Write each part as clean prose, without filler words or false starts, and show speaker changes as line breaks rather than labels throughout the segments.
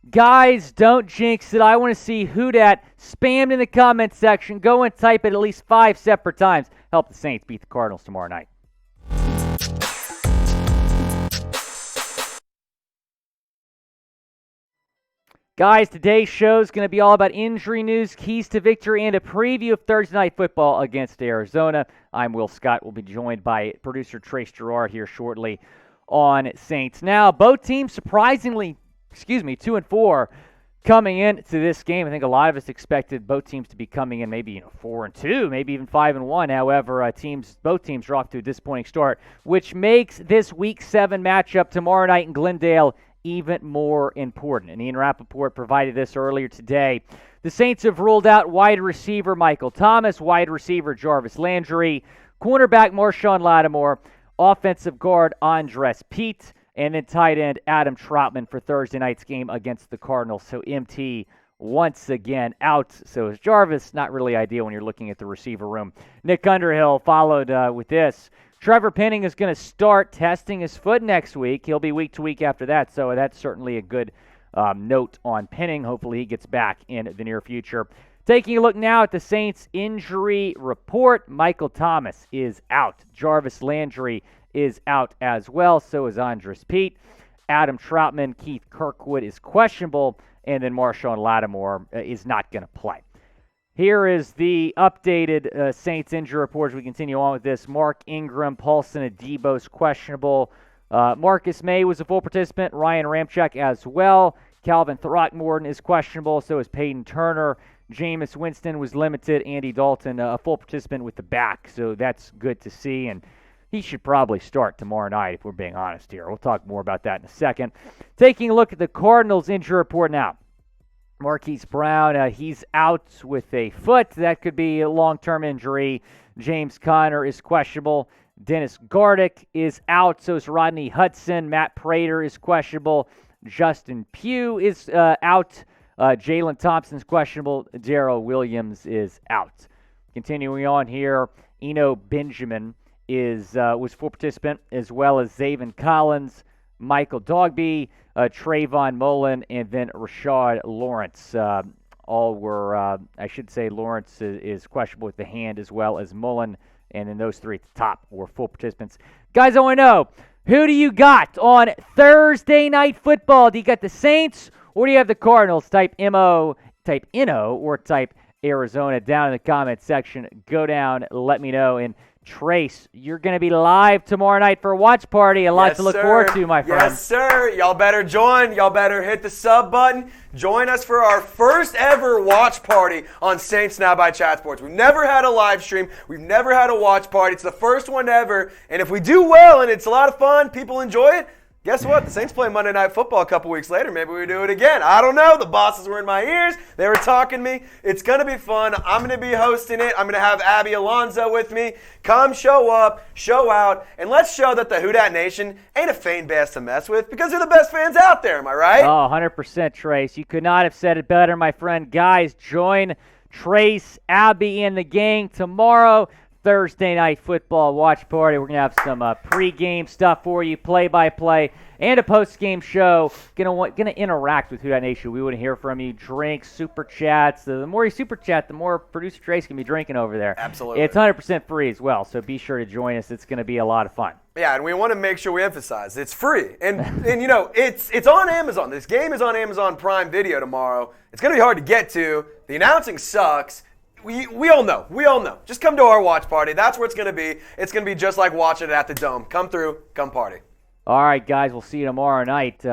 Guys, don't jinx it. I want to see who dat spammed in the comment section. Go and type it at least 5 separate times. Help the Saints beat the Cardinals tomorrow night. Guys, today's show is going to be all about injury news, keys to victory, and a preview of Thursday Night Football against Arizona. I'm Will Scott. We'll be joined by producer Trace Gerard here shortly on Saints Now. Both teams surprisingly, 2-4 coming into this game. I think a lot of us expected both teams to be coming in maybe 4-2, maybe even 5-1. However, both teams are off to a disappointing start, which makes this Week 7 matchup tomorrow night in Glendale even more important. And Ian Rappaport provided this earlier today. The Saints have ruled out wide receiver Michael Thomas, wide receiver Jarvis Landry, cornerback Marshon Lattimore, offensive guard Andrus Peat, and then tight end Adam Trautman for Thursday night's game against the Cardinals. So MT once again out. So is Jarvis. Not really ideal when you're looking at the receiver room. Nick Underhill followed with this. Trevor Penning is going to start testing his foot next week. He'll be week to week after that, so that's certainly a good note on Penning. Hopefully he gets back in the near future. Taking a look now at the Saints injury report, Michael Thomas is out. Jarvis Landry is out as well, so is Andrus Peat. Adam Trautman, Keith Kirkwood is questionable, and then Marshon Lattimore is not going to play. Here is the updated Saints injury report as we continue on with this. Mark Ingram, Paulson Adebo's questionable. Marcus Maye was a full participant. Ryan Ramczyk as well. Calvin Throckmorton is questionable. So is Peyton Turner. Jameis Winston was limited. Andy Dalton, a full participant with the back. So that's good to see. And he should probably start tomorrow night if we're being honest here. We'll talk more about that in a second. Taking a look at the Cardinals injury report now. Marquise Brown, he's out with a foot. That could be a long-term injury. James Conner is questionable. Dennis Gardick is out. So is Rodney Hudson. Matt Prater is questionable. Justin Pugh is out. Jalen Thompson's questionable. Darrell Williams is out. Continuing on here, Eno Benjamin was full participant, as well as Zaven Collins, Michael Dogby, Trayvon Mullen, and then Rashad Lawrence. All were, I should say, Lawrence is questionable with the hand as well as Mullen, and then those three at the top were full participants. Guys, I want to know, who do you got on Thursday Night Football? Do you got the Saints, or do you have the Cardinals? Type MO, type NO, or type Arizona down in the comment section. Go down, let me know, and Trace, you're going to be live tomorrow night for a watch party. A lot to look forward to, my friend.
Yes, sir. Y'all better join. Y'all better hit the sub button. Join us for our first ever watch party on Saints Now by Chat Sports. We've never had a live stream. We've never had a watch party. It's the first one ever. And if we do well and it's a lot of fun, people enjoy it, guess what? The Saints play Monday Night Football a couple weeks later. Maybe we do it again. I don't know. The bosses were in my ears. They were talking to me. It's going to be fun. I'm going to be hosting it. I'm going to have Abby Alonso with me. Come show up, show out, and let's show that the Houdat Nation ain't a fan base to mess with because they're the best fans out there. Am I right?
Oh, 100%, Trace. You could not have said it better, my friend. Guys, join Trace, Abby, and the gang tomorrow. Thursday Night Football watch party. We're going to have some pre-game stuff for you, play-by-play, and a post-game show. Going to interact with Houdat Nation. We want to hear from you. Drinks, super chats. The more you super chat, the more producer Trace can be drinking over there.
Absolutely.
It's 100% free as well, so be sure to join us. It's going to be a lot of fun.
Yeah, and we want to make sure we emphasize it's free. And you know, it's on Amazon. This game is on Amazon Prime Video tomorrow. It's going to be hard to get to. The announcing sucks. We all know. We all know. Just come to our watch party. That's where it's going to be. It's going to be just like watching it at the Dome. Come through. Come party.
All right, guys. We'll see you tomorrow night.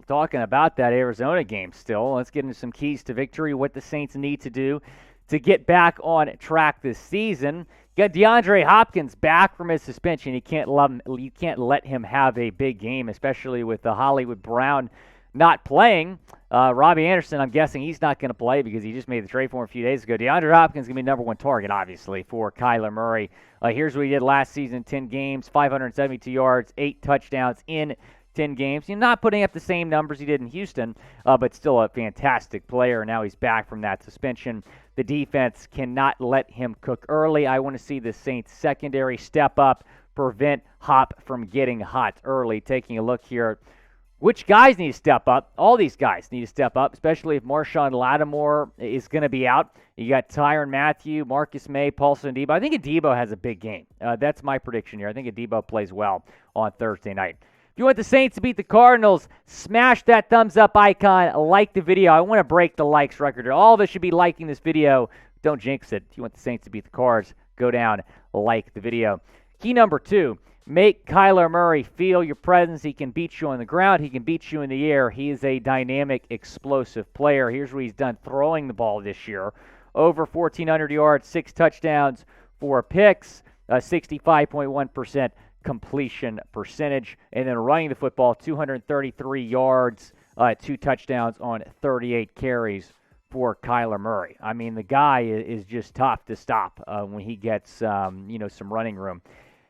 Talking about that Arizona game still. Let's get into some keys to victory, what the Saints need to do to get back on track this season. You got DeAndre Hopkins back from his suspension. You can't let him have a big game, especially with the Hollywood Brown not playing. Robbie Anderson, I'm guessing he's not going to play because he just made the trade for him a few days ago. DeAndre Hopkins is going to be number one target, obviously, for Kyler Murray. Here's what he did last season, 10 games, 572 yards, 8 touchdowns in 10 games. You're not putting up the same numbers he did in Houston, but still a fantastic player. Now he's back from that suspension. The defense cannot let him cook early. I want to see the Saints secondary step up, prevent Hop from getting hot early. Taking a look here, which guys need to step up? All these guys need to step up, especially if Marshon Lattimore is going to be out. You got Tyrann Mathieu, Marcus Maye, Paulson Adebo. I think Adebo has a big game. That's my prediction here. I think Adebo plays well on Thursday night. If you want the Saints to beat the Cardinals, smash that thumbs up icon, like the video. I want to break the likes record. All of us should be liking this video. Don't jinx it. If you want the Saints to beat the Cards, go down, like the video. Key number 2, make Kyler Murray feel your presence. He can beat you on the ground. He can beat you in the air. He is a dynamic, explosive player. Here's what he's done throwing the ball this year. Over 1,400 yards, 6 touchdowns, 4 picks, 65.1% completion percentage. And then running the football, 233 yards, 2 touchdowns on 38 carries for Kyler Murray. I mean, the guy is just tough to stop when he gets some running room.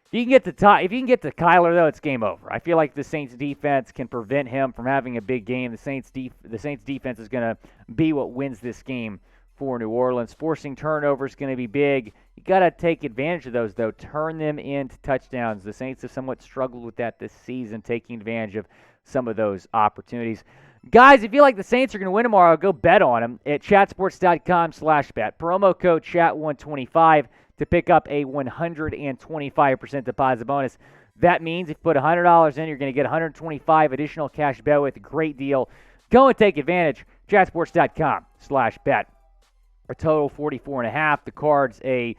If you can get to Kyler, though, it's game over. I feel like the Saints defense can prevent him from having a big game. The Saints defense is going to be what wins this game for New Orleans. Forcing turnovers is going to be big. You got to take advantage of those, though. Turn them into touchdowns. The Saints have somewhat struggled with that this season, taking advantage of some of those opportunities. Guys, if you feel like the Saints are going to win tomorrow, go bet on them at chatsports.com/bet. Promo code CHAT125 to pick up a 125% deposit bonus. That means if you put $100 in, you're going to get 125 additional cash bet with. A great deal. Go and take advantage. chatsports.com/bet. A total 44.5. The Cards a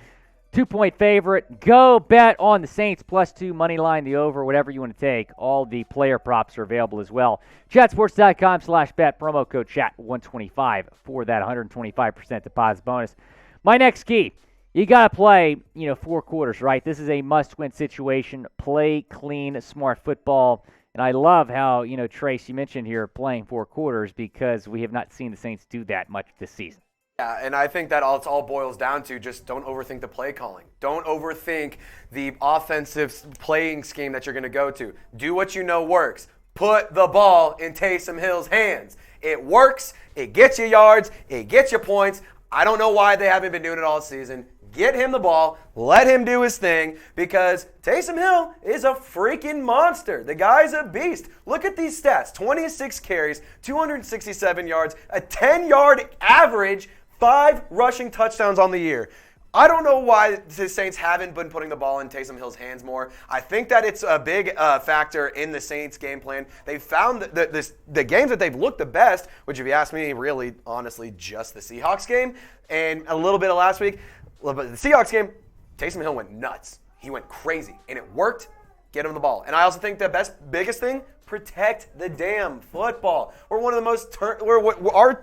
2-point favorite. Go bet on the Saints +2 money line, the over, whatever you want to take. All the player props are available as well. Chatsports.com/bet. Promo code CHAT125 for that 125% deposit bonus. My next key, you got to play, 4 quarters, right? This is a must-win situation. Play clean, smart football. And I love how, Trace, you mentioned here playing 4 quarters because we have not seen the Saints do that much this season.
Yeah, and I think that all boils down to just don't overthink the play calling. Don't overthink the offensive playing scheme that you're going to go to. Do what you know works. Put the ball in Taysom Hill's hands. It works. It gets you yards. It gets you points. I don't know why they haven't been doing it all season. Get him the ball. Let him do his thing because Taysom Hill is a freaking monster. The guy's a beast. Look at these stats. 26 carries, 267 yards, a 10-yard average, 5 rushing touchdowns on the year. I don't know why the Saints haven't been putting the ball in Taysom Hill's hands more. I think that it's a big factor in the Saints' game plan. They've found the games that they've looked the best, which if you ask me, really, honestly, just the Seahawks game and a little bit of last week. But the Seahawks game, Taysom Hill went nuts. He went crazy, and it worked. Get him the ball. And I also think the biggest thing, protect the damn football. We're one of the most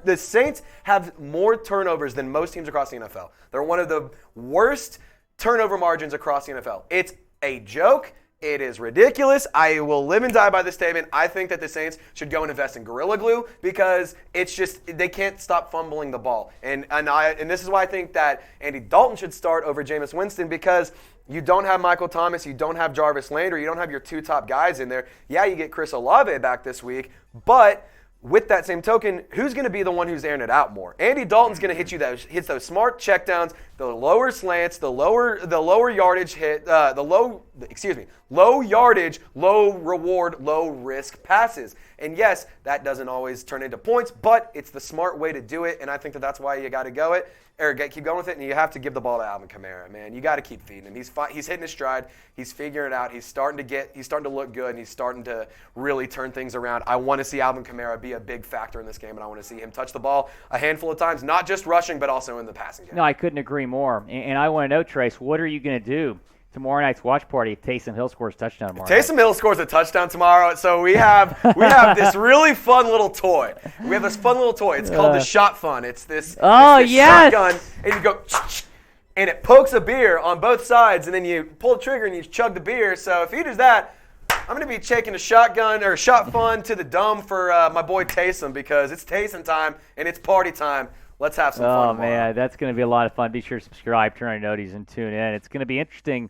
the Saints have more turnovers than most teams across the NFL. They're one of the worst turnover margins across the NFL. It's a joke. It is ridiculous. I will live and die by this statement. I think that the Saints should go and invest in Gorilla Glue because it's just they can't stop fumbling the ball. And this is why I think that Andy Dalton should start over Jameis Winston because you don't have Michael Thomas, you don't have Jarvis Landry, you don't have your 2 top guys in there. Yeah, you get Chris Olave back this week, but with that same token, who's going to be the one who's airing it out more? Andy Dalton's going to hit those smart checkdowns, the lower slants, the lower yardage low yardage, low reward, low risk passes. And yes, that doesn't always turn into points, but it's the smart way to do it, and I think that that's why you got to keep going with it, and you have to give the ball to Alvin Kamara, man. You got to keep feeding him. He's hitting his stride. He's figuring it out. He's starting to look good, and he's starting to really turn things around. I want to see Alvin Kamara be a big factor in this game, and I want to see him touch the ball a handful of times, not just rushing, but also in the passing game.
No, I couldn't agree more. And I want to know, Trace, what are you going to do tomorrow night's watch party if Taysom Hill scores a touchdown tomorrow night?
Taysom Hill scores a touchdown tomorrow, so we have this really fun little toy. We have this fun little toy. It's called the Shot Fun. It's this shotgun, and you go, and it pokes a beer on both sides, and then you pull the trigger and you chug the beer. So if he does that, I'm going to be taking a shotgun or Shot Fun to the dome for my boy Taysom because it's Taysom time and it's party time. Let's have some fun.
Oh, man, that's going to be a lot of fun. Be sure to subscribe, turn on your noties, and tune in. It's going to be interesting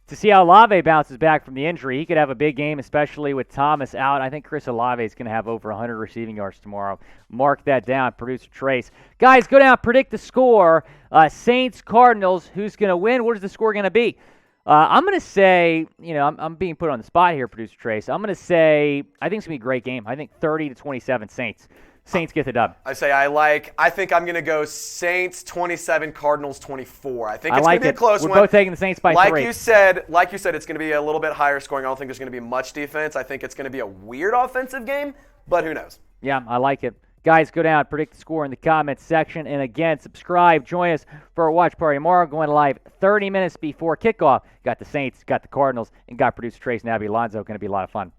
to see how Olave bounces back from the injury. He could have a big game, especially with Thomas out. I think Chris Olave is going to have over 100 receiving yards tomorrow. Mark that down, producer Trace. Guys, go down, predict the score. Saints, Cardinals, who's going to win? What is the score going to be? I'm going to say, I'm being put on the spot here, Producer Trace. I'm going to say I think it's going to be a great game. I think 30-27 Saints. Saints get the dub.
I think I'm going to go Saints 27, Cardinals 24. I think it's going to be a close one.
We're both taking the Saints by 3.
Like you said, it's going to be a little bit higher scoring. I don't think there's going to be much defense. I think it's going to be a weird offensive game, but who knows?
Yeah, I like it. Guys, go down, predict the score in the comments section. And again, subscribe. Join us for our watch party tomorrow. Going live 30 minutes before kickoff. Got the Saints, got the Cardinals, and got producer Trace and Abby Alonso. Going to be a lot of fun.